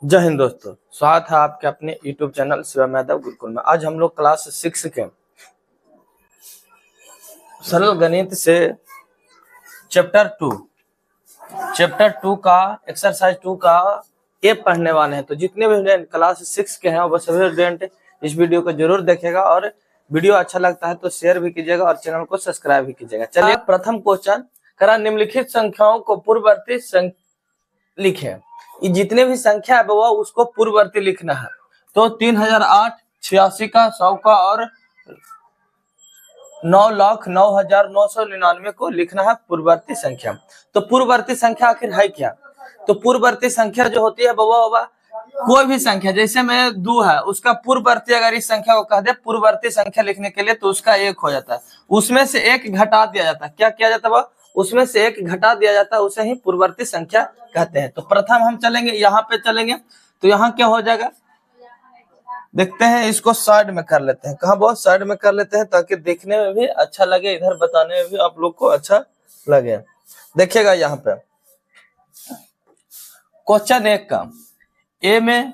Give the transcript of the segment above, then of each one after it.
जय हिंद दोस्तों, स्वागत है आपके अपने YouTube चैनल शिवम यादव गुरुकुल में। आज हम लोग क्लास 6 के सरल गणित से चैप्टर 2 का एक्सरसाइज 2 का ए पढ़ने वाले हैं। तो जितने भी स्टूडेंट क्लास 6 के हैं वो सभी स्टूडेंट इस वीडियो को जरूर देखेगा और वीडियो अच्छा लगता है तो शेयर भी कीजिएगा और चैनल को सब्सक्राइब भी कीजिएगा। चलिए, प्रथम क्वेश्चन करा, निम्नलिखित संख्याओं को पूर्ववर्ती लिखे। ये जितने भी संख्या है वो उसको पूर्ववर्ती लिखना है। तो 3008, 86 का, 100 का और 9,09,999 को लिखना है पूर्ववर्ती संख्या। तो पूर्ववर्ती संख्या आखिर है क्या? तो पूर्ववर्ती संख्या जो होती है वो कोई भी संख्या, जैसे में 2 है उसका पूर्ववर्ती अगर इस संख्या को कह दे पूर्ववर्ती संख्या लिखने के लिए तो उसका 1 हो जाता है, उसमें से 1 घटा दिया जाता है। क्या किया जाता है? वो उसमें से 1 घटा दिया जाता है, उसे ही पूर्ववर्ती संख्या कहते हैं। तो प्रथम हम चलेंगे, यहाँ पे चलेंगे तो यहाँ क्या हो जाएगा देखते हैं। इसको साइड में कर लेते हैं। कहाँ? बहुत साइड में कर लेते हैं ताकि देखने में भी अच्छा लगे, इधर बताने में भी आप लोग को अच्छा लगे। देखिएगा यहाँ पे क्वेश्चन 1 का ए में,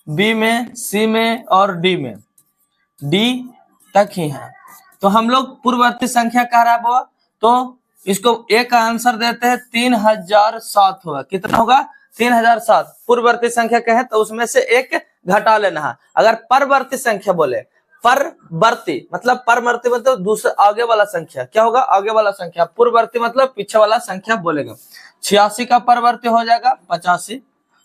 बी में, सी में और डी में, डी तक ही है। तो हम लोग पूर्ववर्ती संख्या कह रहा है वो, तो इसको ए का आंसर देते हैं 3007 होगा। कितना होगा? 3007 पूर्ववर्ती संख्या कहे तो उसमें से 1 घटा लेना है। अगर परवर्ती संख्या बोले, परवर्ती मतलब दूसरा आगे वाला संख्या क्या होगा? आगे वाला संख्या। पूर्ववर्ती मतलब पीछे वाला संख्या बोलेगा। 86 का परवर्ती हो जाएगा 85,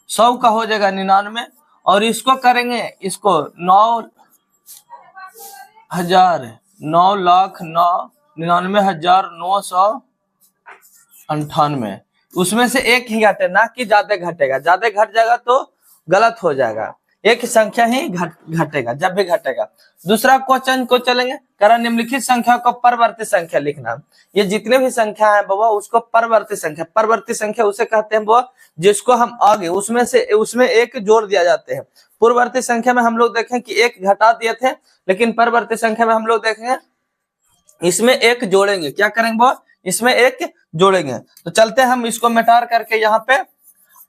100 का हो जाएगा 99 और इसको करेंगे, इसको 9,99,998, उसमें से 1 ही घटे, ना कि ज्यादा घटेगा। ज्यादा घट जाएगा तो गलत हो जाएगा। एक संख्या ही घटेगा जब भी घटेगा। दूसरा क्वेश्चन को चलेंगे, करा निम्नलिखित संख्या को परवर्ती संख्या लिखना। ये जितने भी संख्या है बाबा उसको परवर्ती संख्या उसे कहते हैं वो जिसको हम आगे उसमें 1 जोड़ दिया जाते हैं। पूर्ववर्ती संख्या में हम लोग देखें कि 1 घटा दिए थे, लेकिन परवर्ती संख्या में हम लोग देखेंगे इसमें 1 जोड़ेंगे। क्या करेंगे वो? इसमें 1 जोड़ेंगे। तो चलते हैं हम इसको मिटार करके यहाँ पे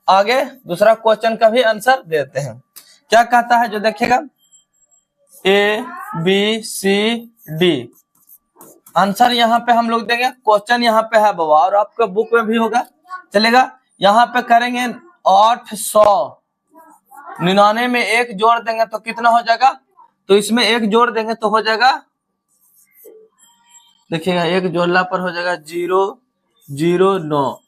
आगे दूसरा क्वेश्चन का भी आंसर देते हैं। क्या कहता है जो देखिएगा, A B C D answer यहाँ पे हम लोग देंगे। क्वेश्चन यहाँ पे है बाबा और आपका बुक में भी होगा, चलेगा। यहाँ पे करेंगे 899 में 1 जोड़ देंगे तो कितना हो जाएगा? तो इसमें 1 जोड़ देंगे तो हो जाएगा, देखिएगा 1 जोड़ला पर हो जाएगा 009,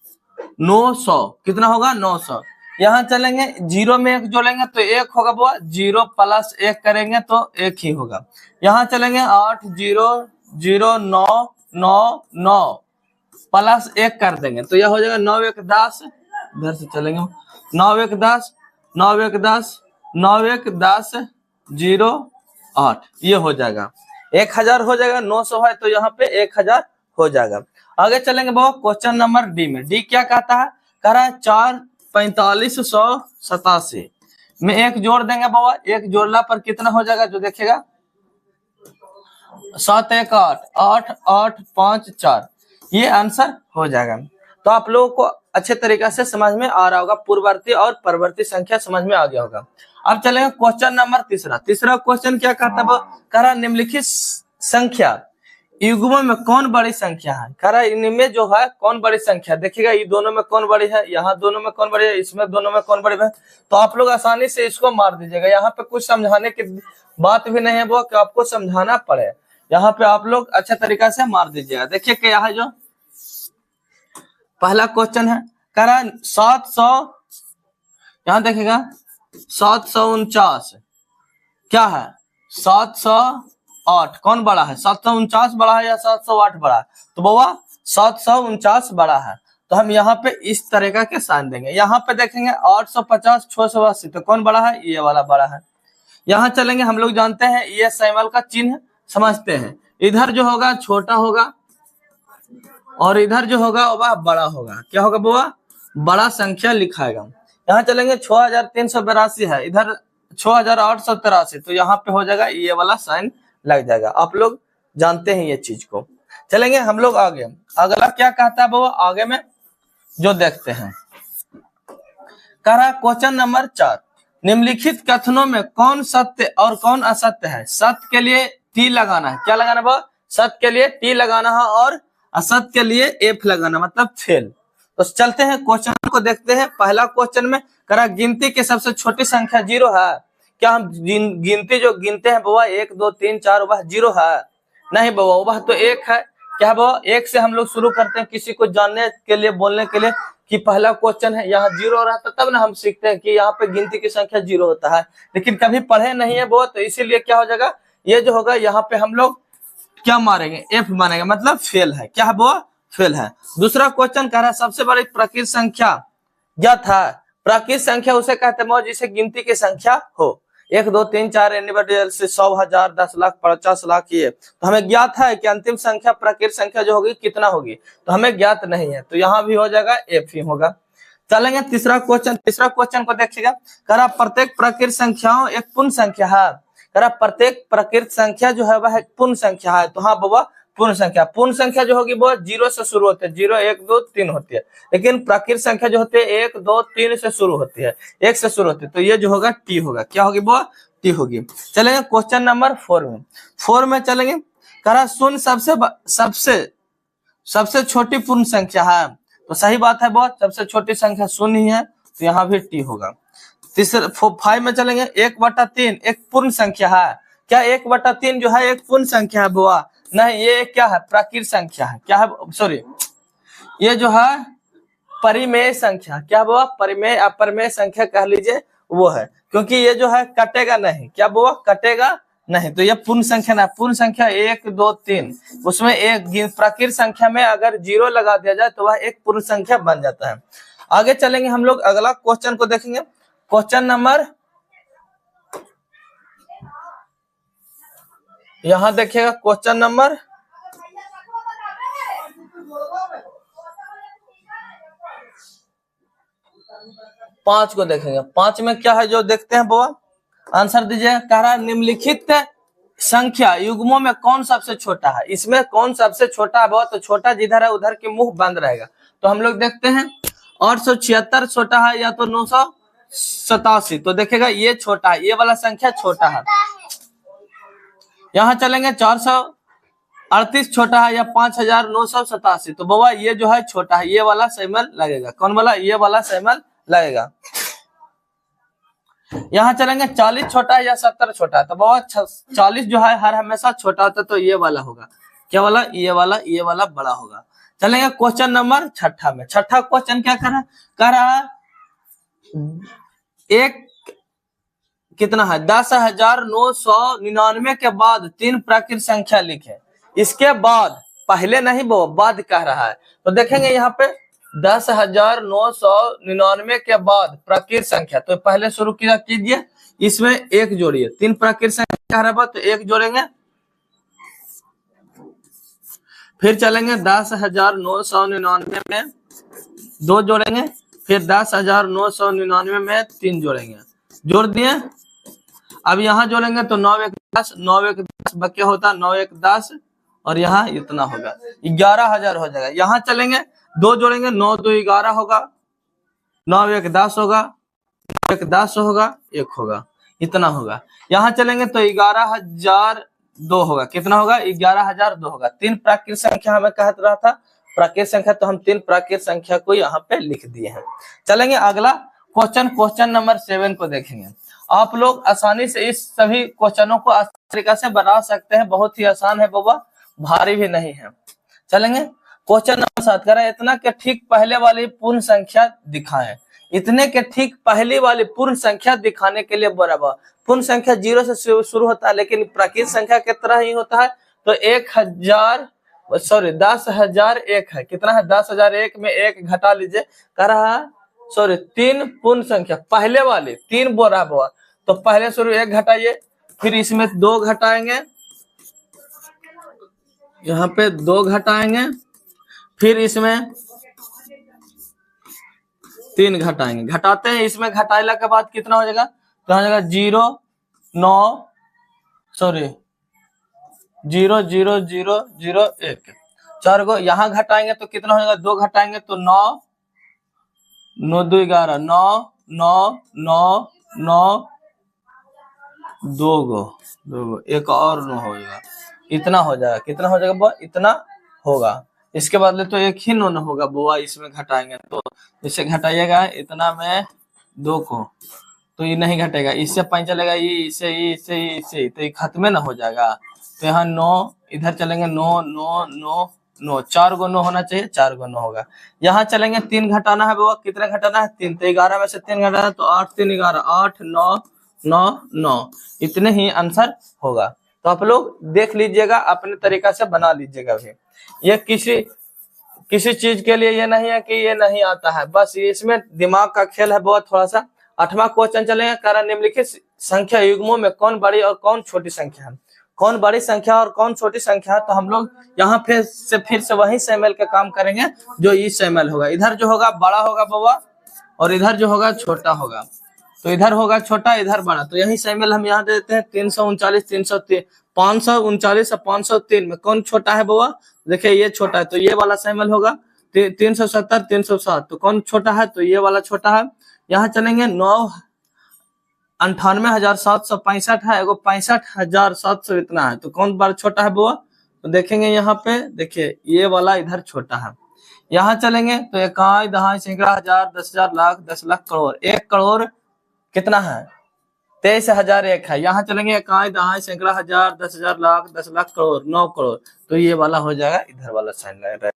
900। कितना होगा? 900। यहाँ चलेंगे 0 में 1 जोड़ेंगे तो 1 होगा वो, 0 प्लस 1 करेंगे तो 1 ही होगा। यहाँ चलेंगे 8,0,9,9,9 प्लस 1 कर देंगे तो यह हो जाएगा 9 1 10। इधर से चलेंगे 9 1 10, 9 1 10, 9 1 10, 0 8, ये हो जाएगा 1000 हो जाएगा। 900 है तो यहाँ पे 1000 हो जाएगा। आगे चलेंगे बाबा क्वेश्चन नंबर डी में। डी क्या कहता है? कह रहा है 4,45,187 में 1 जोड़ देंगे बाबा। 1 जोड़ला पर कितना हो जाएगा जो देखेगा, 7 1 8, 8 8 5 4, ये आंसर हो जाएगा। तो आप लोगों को अच्छे तरीके से समझ में आ रहा होगा, पूर्ववर्ती और परवर्ती संख्या समझ में आ गया होगा। अब चलेंगे क्वेश्चन नंबर तीसरा क्वेश्चन क्या कहता है? कह रहा निम्नलिखित संख्या युग्मों में कौन बड़ी संख्या है? कह रहा इनमें जो है कौन बड़ी संख्या। देखिएगा ये दोनों में कौन बड़ी है, यहाँ दोनों में कौन बड़ी है, इसमें दोनों में कौन बड़ी है। तो आप लोग आसानी से इसको मार दीजिएगा। यहाँ पे कुछ समझाने की बात भी नहीं है वो कि आपको समझाना पड़े। यहाँ पे आप लोग अच्छे तरीका से मार दीजिएगा। देखिए क्या है, जो पहला क्वेश्चन है कह रहा 700, यहाँ देखिएगा 749 क्या है? 708 कौन बड़ा है? 749 बड़ा है या 708 बड़ा है? तो बाबा 749 बड़ा है। तो हम यहाँ पे इस तरीका के साइन देंगे। यहाँ पे देखेंगे 850 680 तो कौन बड़ा है? ये वाला बड़ा है। यहाँ चलेंगे, हम लोग जानते हैं ये सैमल का चिन्ह समझते हैं। इधर जो होगा छोटा होगा और इधर जो होगा वह बड़ा होगा। क्या होगा बाबा? बड़ा संख्या लिखाएगा। यहाँ चलेंगे 6382 है, इधर 6883 तो यहाँ पे हो जाएगा ये वाला साइन लग जाएगा। आप लोग जानते हैं ये चीज को। चलेंगे हम लोग आगे। अगला क्या कहता है बाबा? आगे में जो देखते हैं कह रहा क्वेश्चन नंबर 4 निम्नलिखित कथनों में कौन सत्य और कौन असत्य है? सत्य के लिए टी लगाना है, क्या लगाना है? सत्य के लिए टी लगाना है और असत्य के लिए एफ लगाना, मतलब फेल। तो चलते हैं क्वेश्चन को देखते हैं। पहला क्वेश्चन में करा गिनती की सबसे छोटी संख्या 0 है। क्या हम गिनती जो गिनते हैं बाबा 1 2 3 4 वह 0 है? नहीं बाबा, वह तो 1 है। क्या बाबा 1 से हम लोग शुरू करते हैं किसी को जानने के लिए, बोलने के लिए कि पहला क्वेश्चन है, यहाँ 0 रहता तब ना हम सीखते हैं कि यहाँ पे गिनती की संख्या 0 होता है, लेकिन कभी पढ़े नहीं है वो, तो इसीलिए क्या हो जाएगा, ये जो होगा यहाँ पे हम लोग क्या मारेंगे? एफ मारेंगे, मतलब फेल है। क्या है वो? फेल है। दूसरा क्वेश्चन कह रहा है सबसे बड़ी प्राकृत संख्या ज्ञात है। प्राकृत संख्या उसे कहते हैं जिसे गिनती की संख्या हो, 1 2 3 4 इंडिविजुअल से 100 1000 10 लाख 50 लाख, ये तो हमें ज्ञात है कि अंतिम संख्या प्राकृत संख्या जो होगी कितना होगी, तो हमें ज्ञात नहीं है, तो यहाँ भी हो जाएगा एफ ही होगा। चलेंगे तीसरा क्वेश्चन को देखिएगा। कह रहा प्रत्येक प्राकृत संख्याओं एक पूर्ण संख्या है। कह रहा प्रत्येक प्राकृत संख्या जो है वह एक पूर्ण संख्या है। तो हाँ बाबा, पूर्ण संख्या जो होगी वो 0 से शुरू होती है, 0 1 2 3 होती है, लेकिन प्राकृत संख्या जो होती है 1 2 3 से शुरू होती है, 1 से शुरू होती है, तो ये जो होगा टी होगा। क्या होगी वो? टी होगी। चलेंगे क्वेश्चन नंबर 4 में चलेंगे। कह रहा शून्य सबसे छोटी पूर्ण संख्या है। तो सही बात है, बहुत सबसे छोटी संख्या शून्य ही है, तो यहाँ भी टी होगा। तीसरा 5 में चलेंगे। 1/3 एक पूर्ण संख्या है। क्या 1/3 जो है एक पूर्ण संख्या है बुआ? नहीं, ये क्या है? प्राकृत संख्या है। क्या है? सॉरी, ये जो है परिमेय संख्या। क्या बुआ? परिमेय संख्या कह लीजिए, वो है, क्योंकि ये जो है कटेगा नहीं। क्या बुआ? कटेगा नहीं, तो ये पूर्ण संख्या ना। पूर्ण संख्या 1 2 3, उसमें एक प्राकृत संख्या में अगर 0 लगा दिया जाए तो वह एक पूर्ण संख्या बन जाता है। आगे चलेंगे हम लोग, अगला क्वेश्चन को देखेंगे। क्वेश्चन नंबर, यहां देखिएगा क्वेश्चन नंबर 5 को देखेंगे। 5 में क्या है जो देखते हैं बुआ, आंसर दीजिए। कह रहा है निम्नलिखित संख्या युग्मों में कौन सबसे छोटा है? इसमें कौन सबसे छोटा है? बहुत तो छोटा जिधर है उधर के मुंह बंद रहेगा। तो हम लोग देखते हैं 876 छोटा है या तो 987। तो देखेगा ये छोटा है, ये वाला संख्या छोटा है। यहाँ चलेंगे 438 छोटा है या 5987। तो बाबा ये जो है छोटा है, ये वाला सैमल लगेगा। कौन वाला? ये वाला सैमल लगेगा। यहाँ चलेंगे 40 छोटा है या 70 छोटा है। तो बाबा 40 जो है हर हमेशा छोटा होता है, तो ये वाला होगा। क्या वाला? ये वाला बड़ा होगा। चलेंगे क्वेश्चन नंबर 6 में। छठा क्वेश्चन क्या कर रहा है? एक कितना है? 10,999 के बाद 3 प्राकृत संख्या लिखे। इसके बाद, पहले नहीं वो बाद कह रहा है। तो देखेंगे यहाँ पे 10,999 के बाद प्राकृत संख्या, तो पहले शुरू कीजिए, इसमें 1 जोड़िए। 3 प्राकृत संख्या कह रहा है तो 1 जोड़ेंगे, फिर चलेंगे 10,999 में 2 जोड़ेंगे, फिर 10,999 में 3 जोड़ेंगे। जोड़ दिए। अब यहाँ जोड़ेंगे तो 9 1 10, 9 1 10 बच्चे होता, 9 1 10, और यहाँ इतना होगा 11,000 हो जाएगा। यहाँ चलेंगे 2 जोड़ेंगे, 9 2 11 होगा, 9 1 10 होगा, 9 1 10 होगा, 1 होगा, इतना होगा। यहाँ चलेंगे तो 11,002 होगा। कितना होगा? 11,002 होगा। 3 प्राकृत संख्या हमें कह रहा था, प्राकृत संख्या, तो हम 3 प्राकृत संख्या को यहाँ पे लिख दिए हैं। चलेंगे अगला क्वेश्चन नंबर 7 को देखेंगे। आप लोग आसानी से इस सभी क्वेश्चनों को आसान तरीका से बना सकते हैं, बहुत ही आसान है बाबा, भारी भी नहीं है। चलेंगे क्वेश्चन नंबर 7 कह रहा है इतना के ठीक पहले वाली पूर्ण संख्या दिखाएं। इतने के ठीक पहली वाली पूर्ण संख्या दिखाने के लिए बराबर, पूर्ण संख्या 0 से शुरू होता है, लेकिन प्राकृत संख्या की तरह ही होता है। तो 10,001 है। कितना है? 10,001 में 1 घटा लीजिए। कह रहा है 3 पूर्ण संख्या, पहले वाले 3 बोल रहा है, तो पहले शुरू 1 घटाइए, फिर इसमें 2 घटाएंगे, यहाँ पे 2 घटाएंगे, फिर इसमें 3 घटाएंगे। घटाते हैं, इसमें घटाइला के बाद कितना हो जाएगा? तो हो जाएगा 0 0 0 0 0 1, 4 को यहाँ घटाएंगे तो कितना हो जाएगा? 2 घटाएंगे तो 9 9 2 11, 9 9 9 9 दो गो एक और 9 होगा, इतना हो जाएगा। कितना हो जाएगा बुआ? इतना होगा। इसके बदले तो एक ही 9 होगा बुआ, इसमें घटाएंगे तो इसे घटाइएगा इतना में 2 को, तो ये नहीं घटेगा। इससे 5 चलेगा, ये इससे तो ये खत्म ना हो जाएगा। तो यहाँ 9 इधर चलेंगे, 9 9 9 9 4 गो 9 होना चाहिए, 4 गो 9 होगा। यहाँ चलेंगे 3 घटाना है बाबा, कितना घटाना है? 3। तो 11 में से 3 घटाना तो 8 3 11, 8 9 9 9, इतने ही आंसर होगा। तो आप लोग देख लीजिएगा, अपने तरीका से बना लीजिएगा भी। ये किसी चीज के लिए ये नहीं है कि ये नहीं आता है, बस इसमें दिमाग का खेल है बहुत थोड़ा सा। 8वां क्वेश्चन चलेंगे। कारण निम्नलिखित संख्या युग्मों में कौन बड़ी और कौन छोटी संख्या है? कौन बड़ी संख्या और कौन छोटी संख्या है? तो हम लोग यहाँ फिर से वही सेमल के काम करेंगे जो ई सेमल होगा। इधर जो होगा बड़ा होगा बाबा, और इधर जो होगा छोटा होगा। तो इधर होगा छोटा, इधर बड़ा। तो यही सेमल हम यहाँ देते हैं। 339 303 539 और 503 में कौन छोटा है बाबा? देखिए ये छोटा है, तो ये वाला सेमल होगा। 370 307, तो कौन छोटा है? तो ये वाला छोटा है। यहाँ चलेंगे 98,765 है, एगो 65,700 इतना है, तो कौन बड़ा छोटा है बुआ? तो देखेंगे यहाँ पे, देखिए ये वाला इधर छोटा है। यहाँ चलेंगे तो 1 दहाई सैकड़ा हजार 10,000 लाख 10 लाख करोड़। 1 करोड़ कितना है? 23,001 है। यहाँ चलेंगे 1 दहाई सैकड़ा हजार 10,000 लाख 10 लाख करोड़ 9 करोड़, तो ये वाला हो जाएगा, इधर वाला साइन लग रहा है।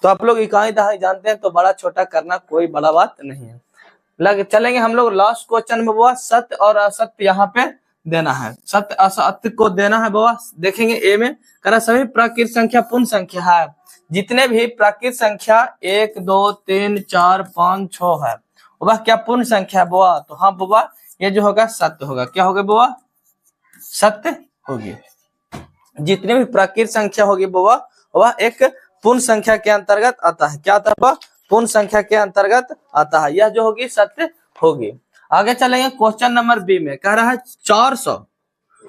तो आप लोग 1 दहाई जानते हैं, तो बड़ा छोटा करना कोई बड़ा बात नहीं है। चलेंगे हम लोग लास्ट क्वेश्चन में बाबा। सत्य और असत्य यहाँ पे देना है, सत्य असत्य को देना है बाबा। देखेंगे ए में करा सभी प्राकृत संख्या पूर्ण संख्या है। जितने भी प्राकृत संख्या 1 2 3 4 5 6 है वह क्या पूर्ण संख्या है बाबा? तो हाँ बाबा, ये जो होगा सत्य होगा। क्या होगा बाबा? सत्य होगी। जितने भी प्राकृत संख्या होगी बाबा वह एक पूर्ण संख्या के अंतर्गत आता है। क्या आता है बाबा? पूर्ण संख्या के अंतर्गत आता है। यह जो होगी सत्य होगी। आगे चलेंगे क्वेश्चन नंबर बी में। कह रहा है 400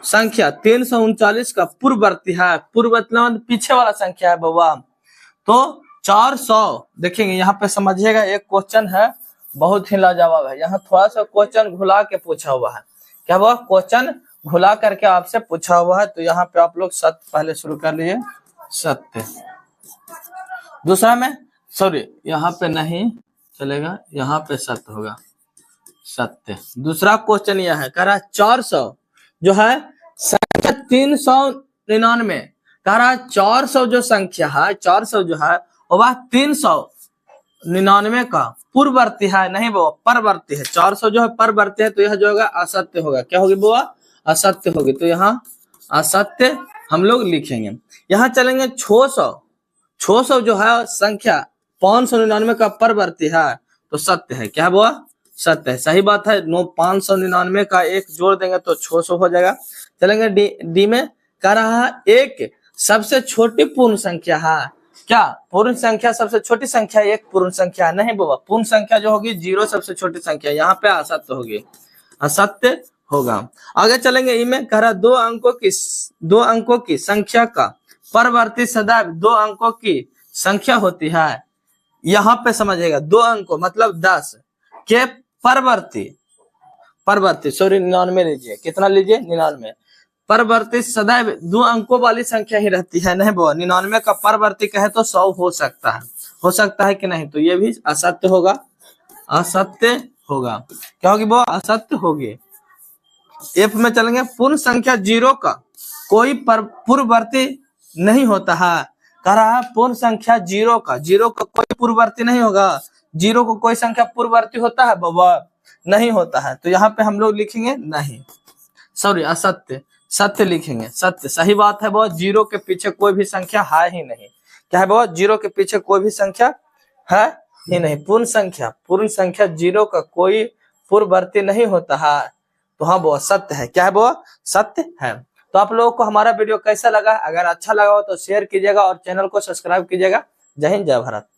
संख्या 339 का पूर्ववर्ती है। पूर्व मतलब पीछे वाला संख्या है बाबा। तो 400 देखेंगे यहाँ पे, समझिएगा एक क्वेश्चन है बहुत ही लाजवाब है। यहाँ थोड़ा सा क्वेश्चन घुला के पूछा हुआ है। क्या हुआ? क्वेश्चन घुला करके आपसे पूछा हुआ है। तो यहाँ पे आप लोग सत्य पहले शुरू कर लिए, सत्य। दूसरा में सॉरी, यहाँ पे नहीं चलेगा, यहाँ पे सत्य होगा, सत्य। दूसरा क्वेश्चन यह है, कह रहा है 400 जो है संख्या 399, कह रहा है 400 जो संख्या है, 400 जो है वह 399 का पूर्ववर्ती है। नहीं वो परवर्ती है। 400 जो है परवर्ती है, तो यह जो होगा असत्य होगा। क्या होगी बुआ? असत्य होगी। तो यहाँ असत्य हम लोग लिखेंगे। यहाँ चलेंगे 600 जो है संख्या 599 का परवर्ती है, तो सत्य है। क्या बुआ? सत्य है। सही बात है। 599 का 1 जोड़ देंगे तो 600 हो जाएगा। चलेंगे डी में। कह रहा है एक सबसे छोटी पूर्ण संख्या है। क्या पूर्ण संख्या सबसे छोटी संख्या एक पूर्ण संख्या? नहीं बाबा, पूर्ण संख्या जो होगी 0 सबसे छोटी संख्या। यहाँ पे असत्य होगी, असत्य होगा। आगे चलेंगे ई में। कह रहा 2 अंकों की संख्या का परवर्ती सदैव 2 अंकों की संख्या होती है। यहाँ पे समझिएगा 2 अंकों मतलब 10 के परवर्ती सॉरी 99 लीजिए। कितना लीजिए? 99। परवर्ती सदैव 2 अंकों वाली संख्या ही रहती है। नहीं बाबा, 99 का परवर्ती कहे तो 100 हो सकता है कि नहीं? तो ये भी असत्य होगा, असत्य होगा। क्या होगी वो? असत्य होगी। एफ में चलेंगे। पूर्ण संख्या 0 का कोई पूर्ववर्ती नहीं होता है। कह रहा है पूर्ण संख्या 0 का कोई पूर्ववर्ती नहीं होगा। 0 को कोई संख्या पूर्ववर्ती होता है बाबा? नहीं होता है। तो यहाँ पे हम लोग लिखेंगे नहीं, सॉरी असत्य, सत्य लिखेंगे। सत्य सही बात है बाबा। 0 के पीछे कोई भी संख्या है ही नहीं। क्या है बाबा? 0 के पीछे कोई भी संख्या है ही नहीं। पूर्ण संख्या 0 का कोई पूर्ववर्ती नहीं होता है। तो हाँ बाबा सत्य है। क्या है बाबा? सत्य है। तो आप लोगों को हमारा वीडियो कैसा लगा? अगर अच्छा लगा हो तो शेयर कीजिएगा और चैनल को सब्सक्राइब कीजिएगा। जय हिंद, जय भारत।